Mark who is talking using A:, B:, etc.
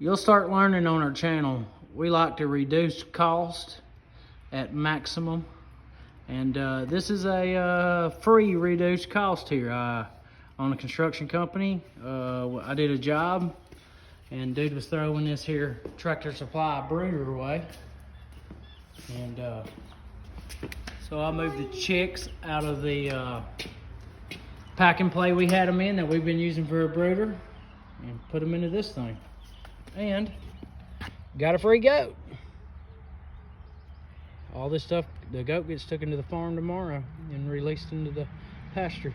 A: You'll start learning on our channel. We like to reduce cost at maximum. And this is a free reduced cost here on a construction company. I did a job and dude was throwing this here Tractor Supply brooder away. And so I moved the chicks out of the pack and play we had them in that we've been using for a brooder and put them into this thing. And got a free goat. All this stuff, the goat gets taken to the farm tomorrow and released into the pasture.